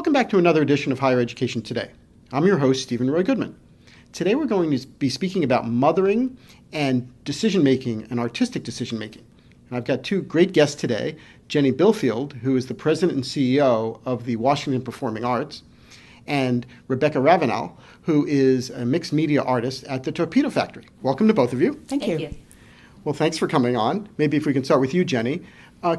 Welcome back to another edition of Higher Education Today. I'm your host, Steven Roy Goodman. Today we're going to be speaking about mothering and decision-making and artistic decision-making. And I've got two great guests today, Jenny Bilfield, who is the president and CEO of the Washington Performing Arts, and Rebecca Ravenal, who is a mixed media artist at the Torpedo Factory. Welcome to both of you. Thank you. Well, thanks for coming on. Maybe if we can start with you, Jenny.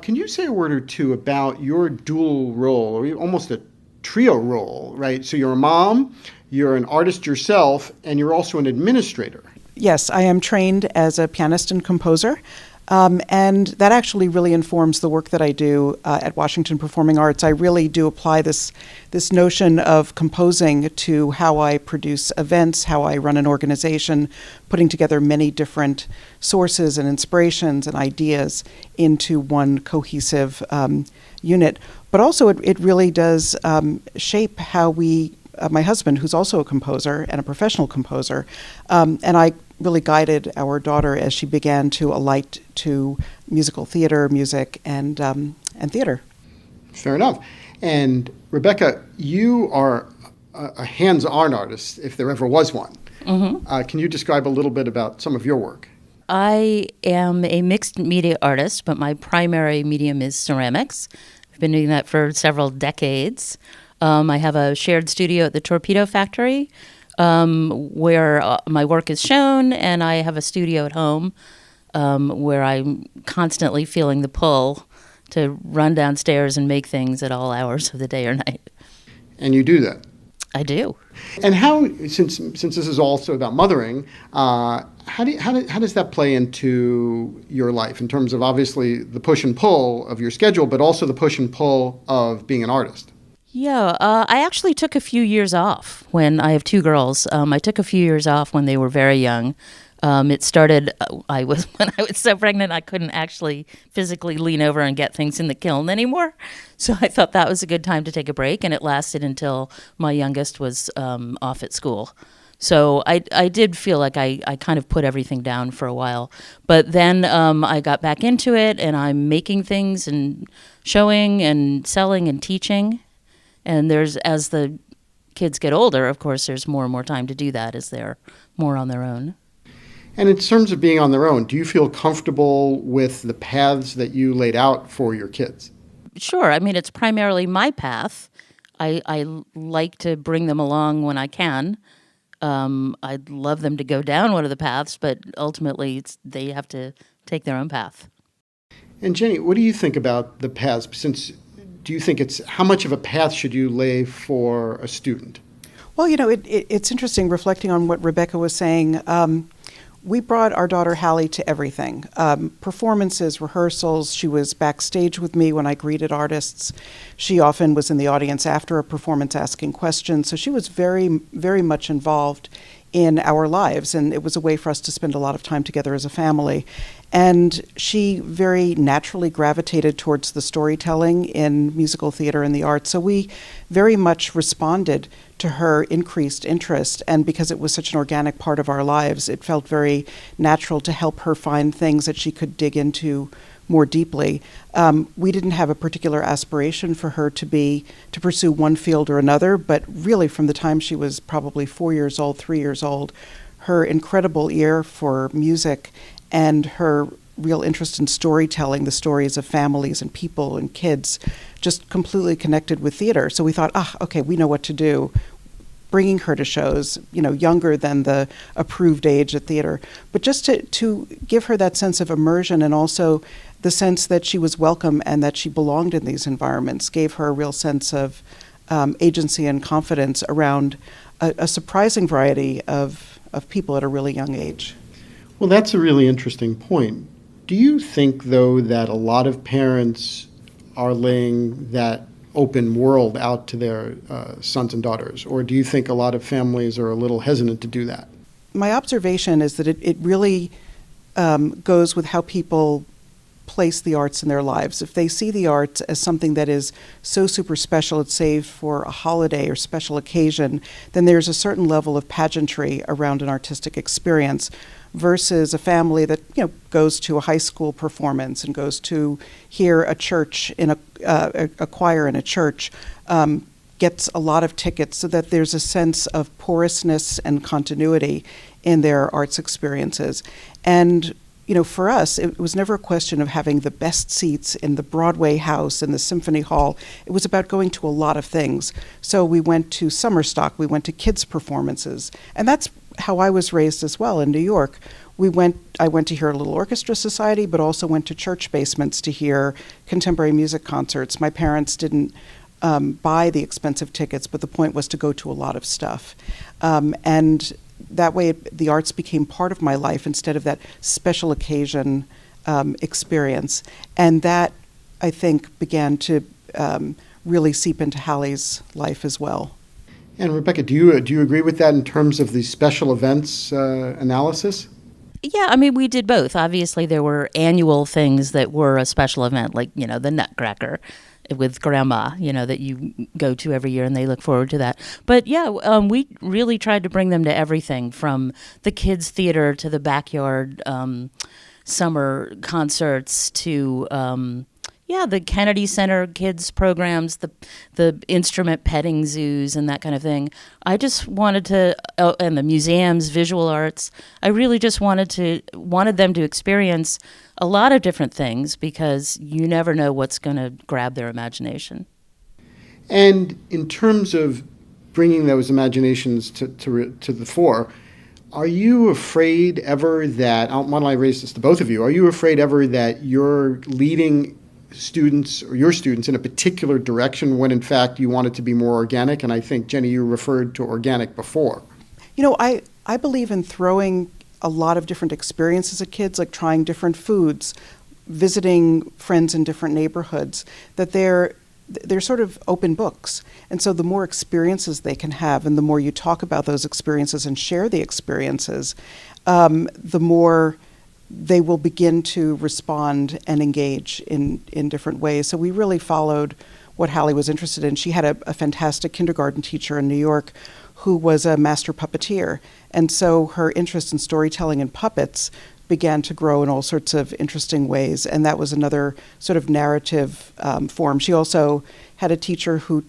Can you say a word or two about your dual role, or almost a trio role, right? So you're a mom, you're an artist yourself, and you're also an administrator. Yes, I am trained as a pianist and composer, and that actually really informs the work that I do at Washington Performing Arts. I really do apply this notion of composing to how I produce events, how I run an organization, putting together many different sources and inspirations and ideas into one cohesive unit. But also it really does shape how we, my husband, who's also a composer and a professional composer, and I really guided our daughter as she began to alight to musical theater, music, and theater. Fair enough. And Rebecca, you are a hands-on artist, if there ever was one. Mm-hmm. Can you describe a little bit about some of your work? I am a mixed media artist, but my primary medium is ceramics. I've been doing that for several decades. I have a shared studio at the Torpedo Factory, where my work is shown, and I have a studio at home where I'm constantly feeling the pull to run downstairs and make things at all hours of the day or night. And you do that? I do. And how, since this is also about mothering, how does that play into your life in terms of obviously the push and pull of your schedule, but also the push and pull of being an artist? Yeah, I actually took a few years off when I have two girls. I took a few years off when they were very young. It started, when I was so pregnant, I couldn't actually physically lean over and get things in the kiln anymore. So I thought that was a good time to take a break, and it lasted until my youngest was off at school. So I did feel like I kind of put everything down for a while. But then I got back into it, and I'm making things and showing and selling and teaching. And as the kids get older, of course, there's more and more time to do that as they're more on their own. And in terms of being on their own, do you feel comfortable with the paths that you laid out for your kids? Sure. I mean, it's primarily my path. I like to bring them along when I can. I'd love them to go down one of the paths, but ultimately they have to take their own path. And Jenny, what do you think about the paths? Do you think how much of a path should you lay for a student? Well, it's interesting reflecting on what Rebecca was saying. We brought our daughter Hallie to everything. Performances, rehearsals. She was backstage with me when I greeted artists. She often was in the audience after a performance asking questions. So she was very, very much involved in our lives, and it was a way for us to spend a lot of time together as a family. And she very naturally gravitated towards the storytelling in musical theater and the arts. So we very much responded to her increased interest. And because it was such an organic part of our lives, it felt very natural to help her find things that she could dig into more deeply. We didn't have a particular aspiration for her to pursue one field or another, but really from the time she was probably 4 years old, 3 years old, her incredible ear for music and her real interest in storytelling, the stories of families and people and kids, just completely connected with theater. So we thought, okay, we know what to do. Bringing her to shows, younger than the approved age at theater, but just to give her that sense of immersion and also the sense that she was welcome and that she belonged in these environments gave her a real sense of agency and confidence around a surprising variety of people at a really young age. Well, that's a really interesting point. Do you think, though, that a lot of parents are laying that open world out to their sons and daughters, or do you think a lot of families are a little hesitant to do that? My observation is that it really goes with how people place the arts in their lives. If they see the arts as something that is so super special, it's saved for a holiday or special occasion, then there's a certain level of pageantry around an artistic experience versus a family that goes to a high school performance and goes to hear a church in a choir in a church. gets a lot of tickets so that there's a sense of porousness and continuity in their arts experiences. And for us, it was never a question of having the best seats in the Broadway house and the Symphony Hall. It was about going to a lot of things. So we went to summer stock, we went to kids' performances, and that's how I was raised as well in New York. I went to hear a little orchestra society, but also went to church basements to hear contemporary music concerts. My parents didn't buy the expensive tickets, but the point was to go to a lot of stuff. And that way the arts became part of my life instead of that special occasion experience. And that, I think, began to really seep into Hallie's life as well. And Rebecca, do you agree with that in terms of the special events analysis? Yeah, I mean, we did both. Obviously, there were annual things that were a special event, like, the Nutcracker with Grandma, that you go to every year, and they look forward to that. But yeah, we really tried to bring them to everything, from the kids' theater to the backyard summer concerts to the Kennedy Center kids programs, the instrument petting zoos and that kind of thing. I just wanted to, and the museums, visual arts. I really just wanted them to experience a lot of different things, because you never know what's going to grab their imagination. And in terms of bringing those imaginations to the fore, are you afraid ever that, why don't I raise this to both of you, are you afraid ever that you're leading students or your students in a particular direction when in fact you want it to be more organic? And I think, Jenny, you referred to organic before. I believe in throwing a lot of different experiences at kids, like trying different foods, visiting friends in different neighborhoods, that they're sort of open books. And so the more experiences they can have, and the more you talk about those experiences and share the experiences, the more they will begin to respond and engage in different ways. So we really followed what Hallie was interested in. She had a fantastic kindergarten teacher in New York who was a master puppeteer. And so her interest in storytelling and puppets began to grow in all sorts of interesting ways. And that was another sort of narrative form. She also had a teacher who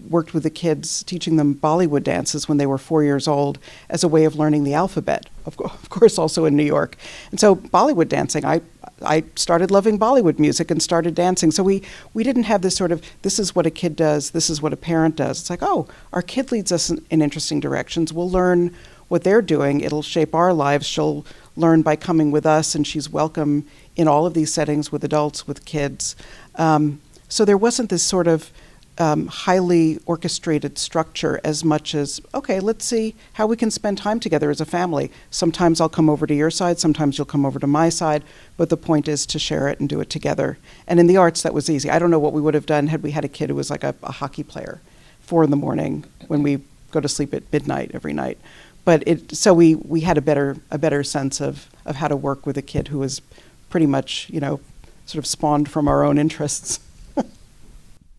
worked with the kids, teaching them Bollywood dances when they were 4 years old as a way of learning the alphabet, of course also in New York. And so Bollywood dancing, I started loving Bollywood music and started dancing. So we didn't have this sort of, this is what a kid does, this is what a parent does. It's like, oh, our kid leads us in interesting directions. We'll learn what they're doing. It'll shape our lives. She'll learn by coming with us, and she's welcome in all of these settings with adults, with kids. So there wasn't this sort of highly orchestrated structure as much as, okay, let's see how we can spend time together as a family. Sometimes I'll come over to your side, sometimes you'll come over to my side, but the point is to share it and do it together. And in the arts, that was easy. I don't know what we would have done had we had a kid who was like a hockey player, 4 a.m. when we go to sleep at midnight every night. But so we had a better sense of how to work with a kid who was pretty much, sort of spawned from our own interests.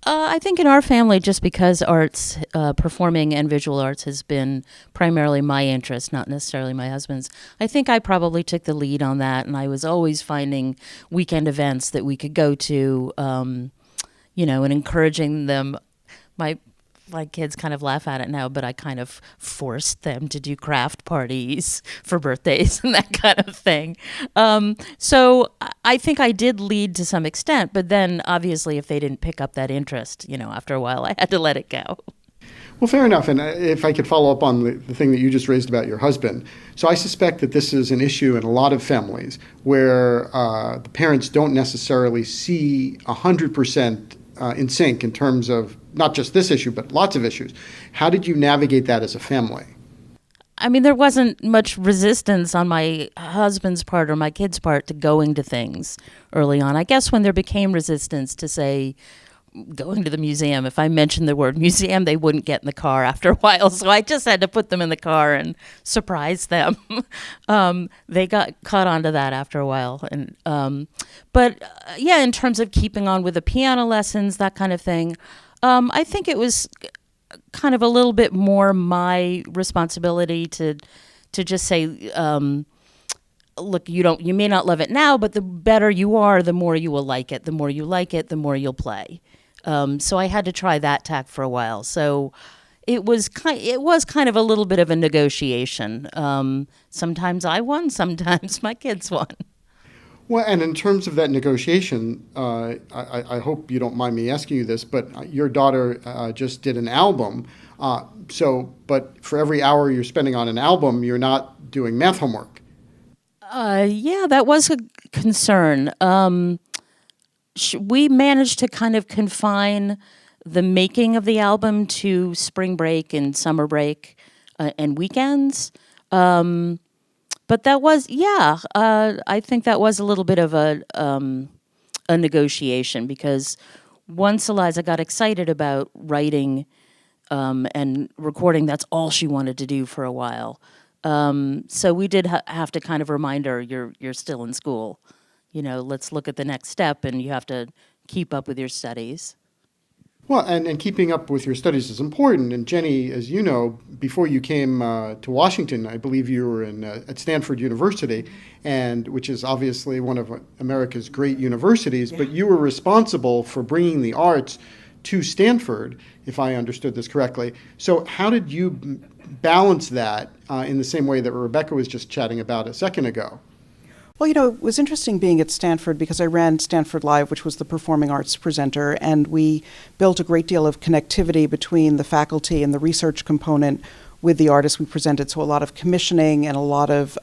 I think in our family, just because arts, performing and visual arts has been primarily my interest, not necessarily my husband's, I think I probably took the lead on that, and I was always finding weekend events that we could go to, and encouraging them. My kids kind of laugh at it now, but I kind of forced them to do craft parties for birthdays and that kind of thing. So I think I did lead to some extent, but then obviously if they didn't pick up that interest, after a while I had to let it go. Well, fair enough. And if I could follow up on the thing that you just raised about your husband. So I suspect that this is an issue in a lot of families where the parents don't necessarily see 100% in sync in terms of not just this issue, but lots of issues. How did you navigate that as a family? I mean, there wasn't much resistance on my husband's part or my kids' part to going to things early on. I guess when there became resistance to, say, going to the museum, if I mentioned the word museum, they wouldn't get in the car after a while. So I just had to put them in the car and surprise them. They got caught onto that after a while. And in terms of keeping on with the piano lessons, that kind of thing, I think it was kind of a little bit more my responsibility to just say, look, you may not love it now, but the better you are, the more you will like it. The more you like it, the more you'll play. So I had to try that tack for a while. So it was kind of a little bit of a negotiation. Sometimes I won, sometimes my kids won. Well, and in terms of that negotiation, I hope you don't mind me asking you this, but your daughter just did an album. But for every hour you're spending on an album, you're not doing math homework. Yeah, that was a concern. We managed to kind of confine the making of the album to spring break and summer break and weekends. But that was, I think that was a little bit of a negotiation, because once Eliza got excited about writing and recording, that's all she wanted to do for a while. So we did have to kind of remind her, you're still in school. Let's look at the next step, and you have to keep up with your studies. Well, and keeping up with your studies is important. And Jenny, as you know, before you came to Washington, I believe you were at Stanford University, which is obviously one of America's great universities, but you were responsible for bringing the arts to Stanford, if I understood this correctly. So how did you balance that in the same way that Rebecca was just chatting about a second ago? Well, it was interesting being at Stanford because I ran Stanford Live, which was the performing arts presenter, and we built a great deal of connectivity between the faculty and the research component with the artists we presented. So a lot of commissioning and a lot of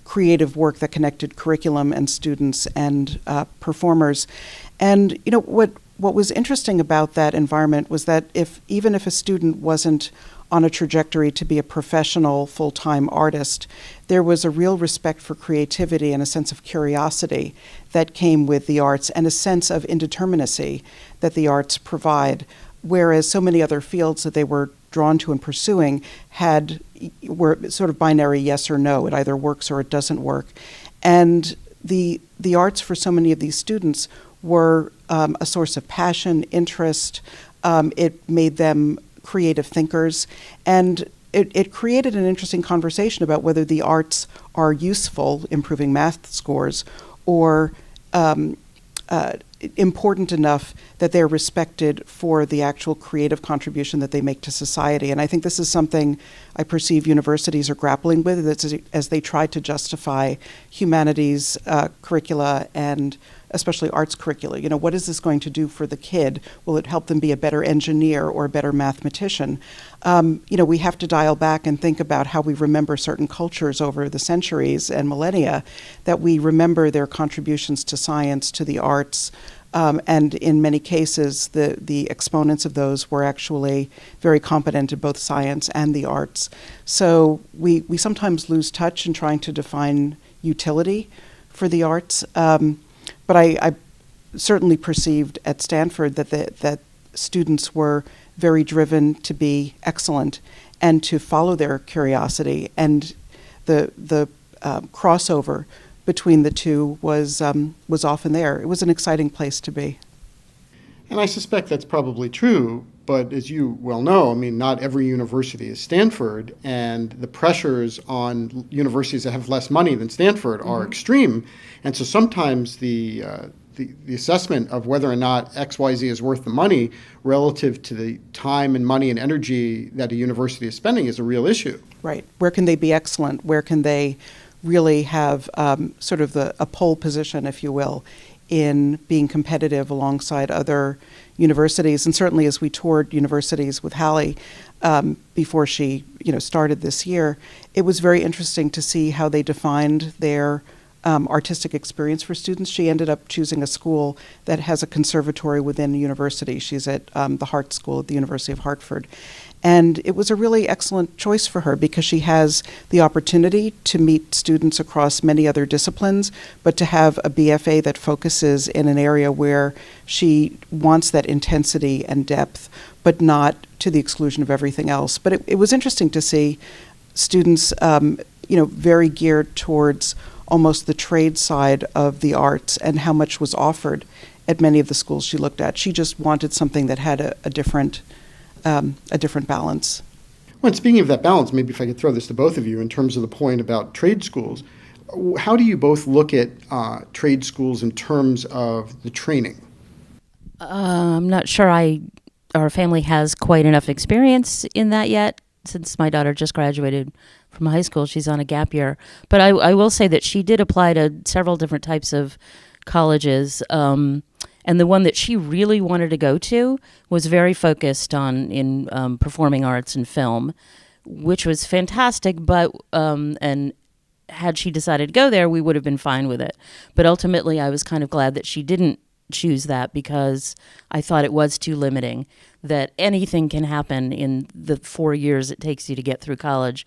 creative work that connected curriculum and students and performers. And, what was interesting about that environment was that even if a student wasn't on a trajectory to be a professional full-time artist, there was a real respect for creativity and a sense of curiosity that came with the arts, and a sense of indeterminacy that the arts provide, whereas so many other fields that they were drawn to and pursuing were sort of binary yes or no. It either works or it doesn't work. And the arts for so many of these students were a source of passion, interest. It made them creative thinkers, and it created an interesting conversation about whether the arts are useful, improving math scores, or important enough that they're respected for the actual creative contribution that they make to society. And I think this is something I perceive universities are grappling with as they try to justify humanities curricula and especially arts curricula. What is this going to do for the kid? Will it help them be a better engineer or a better mathematician? We have to dial back and think about how we remember certain cultures over the centuries and millennia, that we remember their contributions to science, to the arts, and in many cases, the exponents of those were actually very competent in both science and the arts. So we sometimes lose touch in trying to define utility for the arts. But I certainly perceived at Stanford that students were very driven to be excellent and to follow their curiosity, and the crossover between the two was often there. It was an exciting place to be. And I suspect that's probably true, but as you well know, not every university is Stanford, and the pressures on universities that have less money than Stanford are extreme. And so sometimes the assessment of whether or not XYZ is worth the money relative to the time and money and energy that a university is spending is a real issue. Right. Where can they be excellent? Where can they really have sort of a pole position, if you will, in being competitive alongside other universities? And certainly as we toured universities with Hallie before she started this year, it was very interesting to see how they defined their artistic experience for students. She ended up choosing a school that has a conservatory within a university. She's at the Hart School at the University of Hartford. And it was a really excellent choice for her because she has the opportunity to meet students across many other disciplines, but to have a BFA that focuses in an area where she wants that intensity and depth, but not to the exclusion of everything else. But it was interesting to see students, very geared towards almost the trade side of the arts and how much was offered at many of the schools she looked at. She just wanted something that had a different balance. Well, and speaking of that balance, maybe if I could throw this to both of you in terms of the point about trade schools, how do you both look at trade schools in terms of the training? I'm not sure our family has quite enough experience in that yet. Since my daughter just graduated from high school, she's on a gap year. But I will say that she did apply to several different types of colleges. And the one that she really wanted to go to was very focused in performing arts and film, which was fantastic. But and had she decided to go there, we would have been fine with it. But ultimately, I was kind of glad that she didn't choose that, because I thought it was too limiting, that anything can happen in the 4 years it takes you to get through college.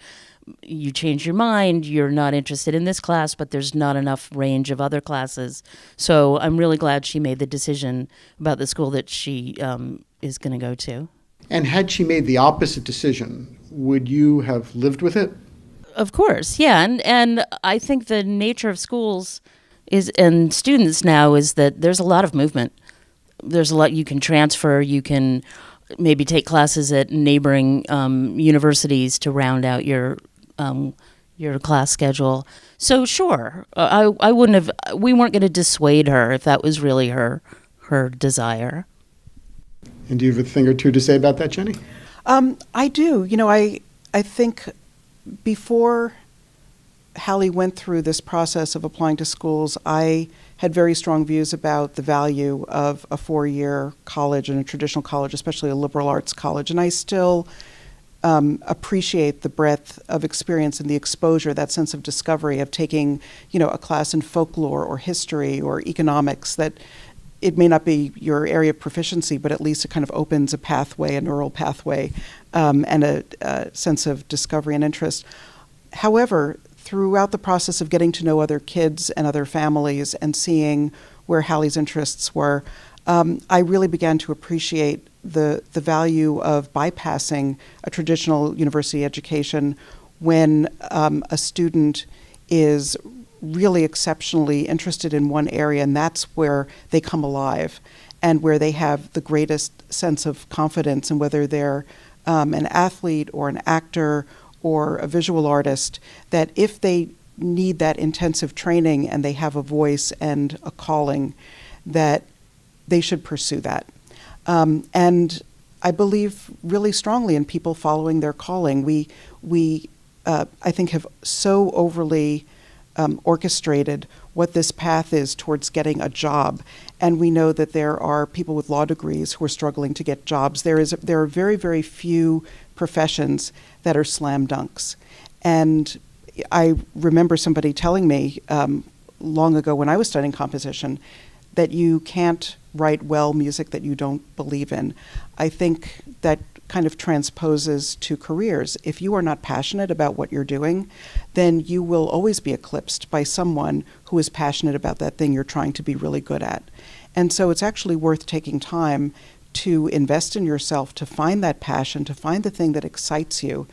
You change your mind, you're not interested in this class, but there's not enough range of other classes. So I'm really glad she made the decision about the school that she is going to go to. And had she made the opposite decision, would you have lived with it? Of course, yeah. And I think the nature of schools and students now is that there's a lot of movement. There's a lot you can transfer. You can maybe take classes at neighboring universities to round out your class schedule. So sure, I wouldn't have. We weren't going to dissuade her if that was really her desire. And do you have a thing or two to say about that, Jenny? I do. I think before Hallie went through this process of applying to schools, I had very strong views about the value of a 4-year college and a traditional college, especially a liberal arts college. And I still appreciate the breadth of experience and the exposure, that sense of discovery of taking, a class in folklore or history or economics that it may not be your area of proficiency, but at least it kind of opens a pathway, a neural pathway, and a sense of discovery and interest. However, throughout the process of getting to know other kids and other families and seeing where Hallie's interests were, I really began to appreciate the value of bypassing a traditional university education when a student is really exceptionally interested in one area, and that's where they come alive and where they have the greatest sense of confidence, and whether they're an athlete or an actor or a visual artist, that if they need that intensive training and they have a voice and a calling, that they should pursue that. And I believe really strongly in people following their calling. We I think, have so overly orchestrated what this path is towards getting a job. And we know that there are people with law degrees who are struggling to get jobs. There are very, very few professions that are slam dunks. And I remember somebody telling me long ago when I was studying composition that you can't write well music that you don't believe in. I think that kind of transposes to careers. If you are not passionate about what you're doing, then you will always be eclipsed by someone who is passionate about that thing you're trying to be really good at. And so it's actually worth taking time to invest in yourself, to find that passion, to find the thing that excites you.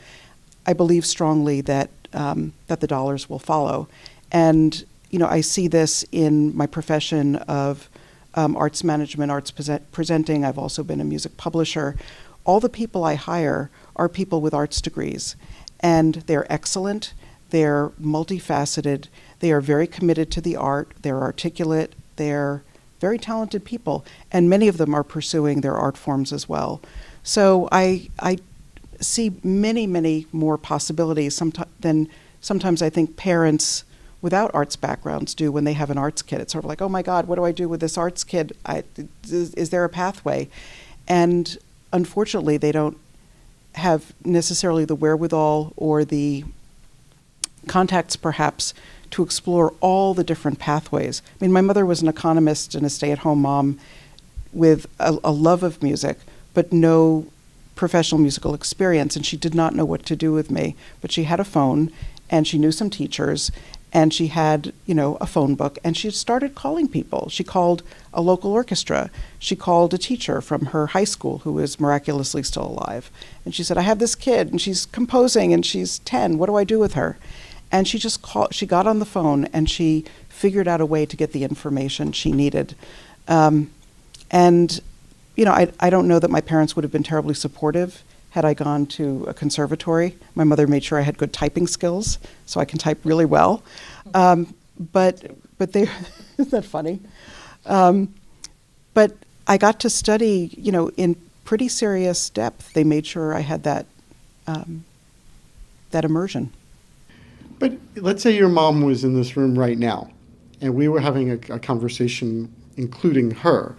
I believe strongly that that the dollars will follow. And I see this in my profession of arts management, arts presenting. I've also been a music publisher. All the people I hire are people with arts degrees, and they're excellent, they're multifaceted, they are very committed to the art, they're articulate, they're very talented people, and many of them are pursuing their art forms as well. So I see many, many more possibilities than sometimes I think parents without arts backgrounds do when they have an arts kid. It's sort of like, oh my God, what do I do with this arts kid? Is there a pathway? And unfortunately, they don't have necessarily the wherewithal or the contacts, perhaps, to explore all the different pathways. I mean, my mother was an economist and a stay-at-home mom with a love of music, but no professional musical experience, and she did not know what to do with me. But she had a phone, and she knew some teachers, and she had, a phone book, and she started calling people. She called a local orchestra. She called a teacher from her high school who is miraculously still alive. And she said, I have this kid, and she's composing, and she's 10. What do I do with her? And she just she got on the phone, and she figured out a way to get the information she needed. I don't know that my parents would have been terribly supportive had I gone to a conservatory. My mother made sure I had good typing skills, so I can type really well. But they, isn't that funny? But I got to study, in pretty serious depth. They made sure I had that immersion. But let's say your mom was in this room right now, and we were having a conversation including her.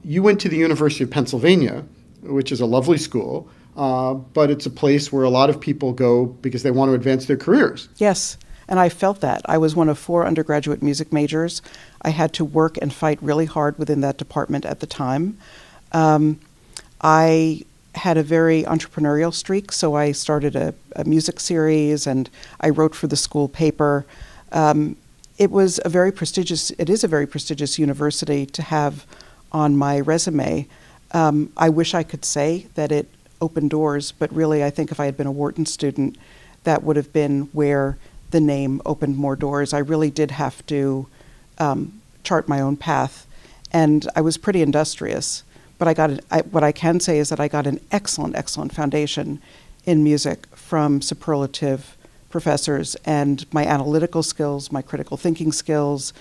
You went to the University of Pennsylvania, which is a lovely school, but it's a place where a lot of people go because they want to advance their careers. Yes, and I felt that. I was one of 4 undergraduate music majors. I had to work and fight really hard within that department at the time. I had a very entrepreneurial streak, so I started a music series and I wrote for the school paper. It is a very prestigious university to have on my resume. I wish I could say that it opened doors, but really I think if I had been a Wharton student, that would have been where the name opened more doors. I really did have to chart my own path, and I was pretty industrious. But what I can say is that I got an excellent foundation in music from superlative professors, and my analytical skills, my critical thinking skills,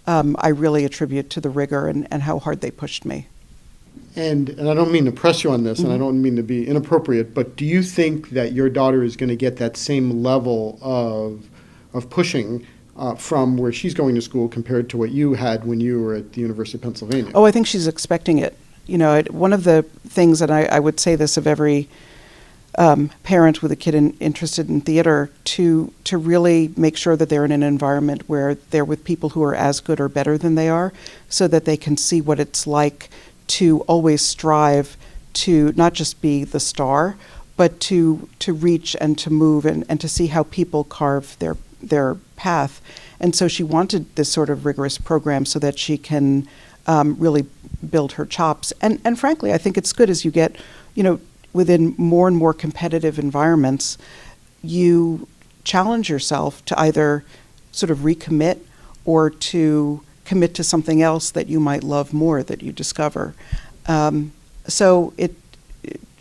I really attribute to the rigor and how hard they pushed me. And I don't mean to press you on this, and I don't mean to be inappropriate, but do you think that your daughter is going to get that same level of pushing from where she's going to school compared to what you had when you were at the University of Pennsylvania? Oh, I think she's expecting it. One of the things that I would say this of every parent with a kid interested in theater, to really make sure that they're in an environment where they're with people who are as good or better than they are, so that they can see what it's like to always strive to not just be the star, but to reach and to move and to see how people carve their path. And so she wanted this sort of rigorous program so that she can really build her chops. And frankly, I think it's good as you get, within more and more competitive environments, you challenge yourself to either sort of recommit or to commit to something else that you might love more that you discover. So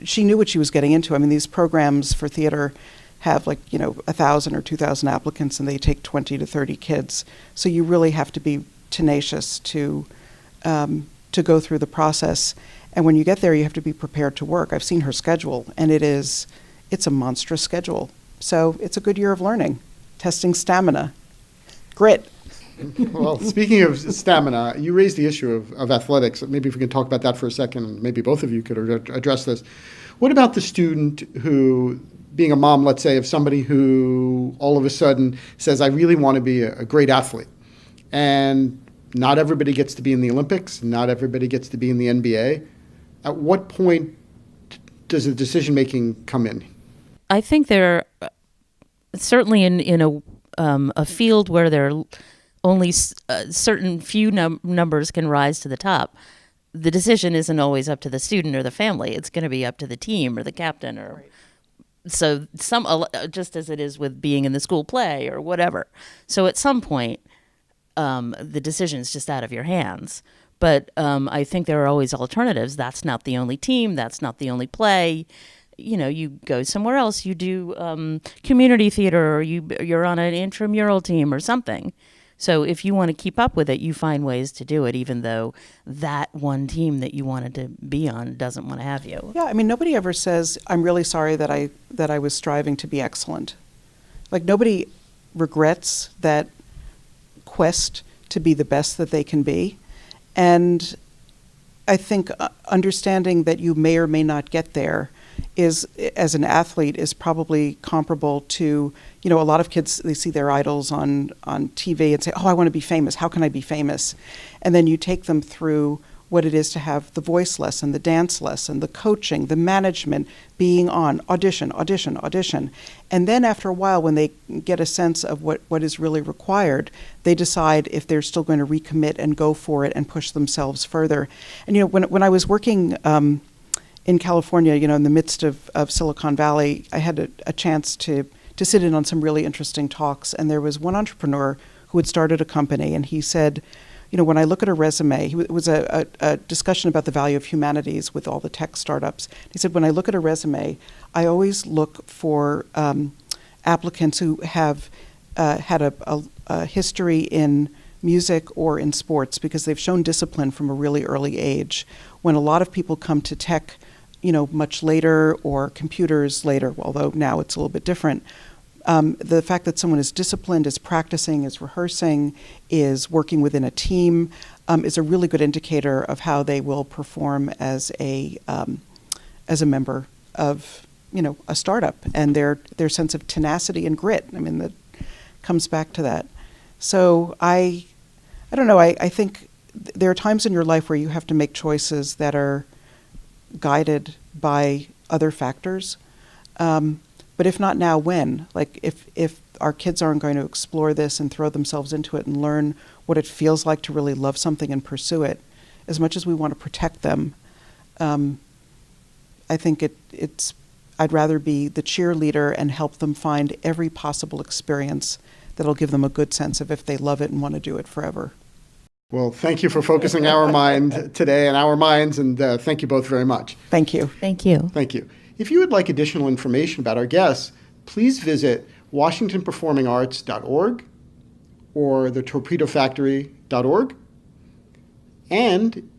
she knew what she was getting into. I mean, these programs for theater have 1,000 or 2,000 applicants, and they take 20 to 30 kids. So you really have to be tenacious to go through the process. And when you get there, you have to be prepared to work. I've seen her schedule, and it's a monstrous schedule. So it's a good year of learning, testing stamina, grit. Well, speaking of stamina, you raised the issue of athletics. Maybe if we can talk about that for a second, maybe both of you could address this. What about the student who, being a mom, let's say, of somebody who all of a sudden says, I really want to be a great athlete, and not everybody gets to be in the Olympics, not everybody gets to be in the NBA. At what point does the decision-making come in? I think there are certainly in a field where there are only certain few numbers can rise to the top. The decision isn't always up to the student or the family. It's going to be up to the team or the captain, or right. So just as it is with being in the school play or whatever. So at some point, the decision is just out of your hands. But I think there are always alternatives. That's not the only team. That's not the only play. You go somewhere else. You do community theater, or you're on an intramural team or something. So if you want to keep up with it, you find ways to do it, even though that one team that you wanted to be on doesn't want to have you. Yeah, I mean, nobody ever says, I'm really sorry that I was striving to be excellent. Nobody regrets that quest to be the best that they can be. And I think understanding that you may or may not get there is, as an athlete, is probably comparable to, a lot of kids, they see their idols on TV and say, oh, I want to be famous. How can I be famous? And then you take them through what it is to have the voice lesson, the dance lesson, the coaching, the management, being on audition. And then after a while, when they get a sense of what is really required, they decide if they're still going to recommit and go for it and push themselves further. And when I was working in California, in the midst of Silicon Valley, I had a chance to sit in on some really interesting talks. And there was one entrepreneur who had started a company, and he said, when I look at a resume, it was a discussion about the value of humanities with all the tech startups. He said, when I look at a resume, I always look for applicants who have had a history in music or in sports because they've shown discipline from a really early age. When a lot of people come to tech, much later, or computers later, although now it's a little bit different, the fact that someone is disciplined, is practicing, is rehearsing, is working within a team, is a really good indicator of how they will perform as a member of a startup, and their sense of tenacity and grit. I mean, that comes back to that. So I don't know. I think there are times in your life where you have to make choices that are guided by other factors. But if not now, when? Like if our kids aren't going to explore this and throw themselves into it and learn what it feels like to really love something and pursue it, as much as we want to protect them, I think I'd rather be the cheerleader and help them find every possible experience that'll give them a good sense of if they love it and want to do it forever. Well, thank you for focusing our mind today and our minds, and thank you both very much. Thank you. Thank you. Thank you. If you would like additional information about our guests, please visit WashingtonPerformingArts.org or thetorpedofactory.org.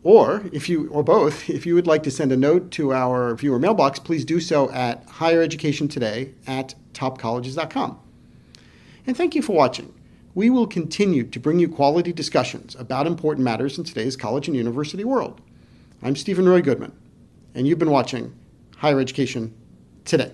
Or if you would like to send a note to our viewer mailbox, please do so at highereducationtoday@topcolleges.com. And thank you for watching. We will continue to bring you quality discussions about important matters in today's college and university world. I'm Steven Roy Goodman, and you've been watching Higher Education Today.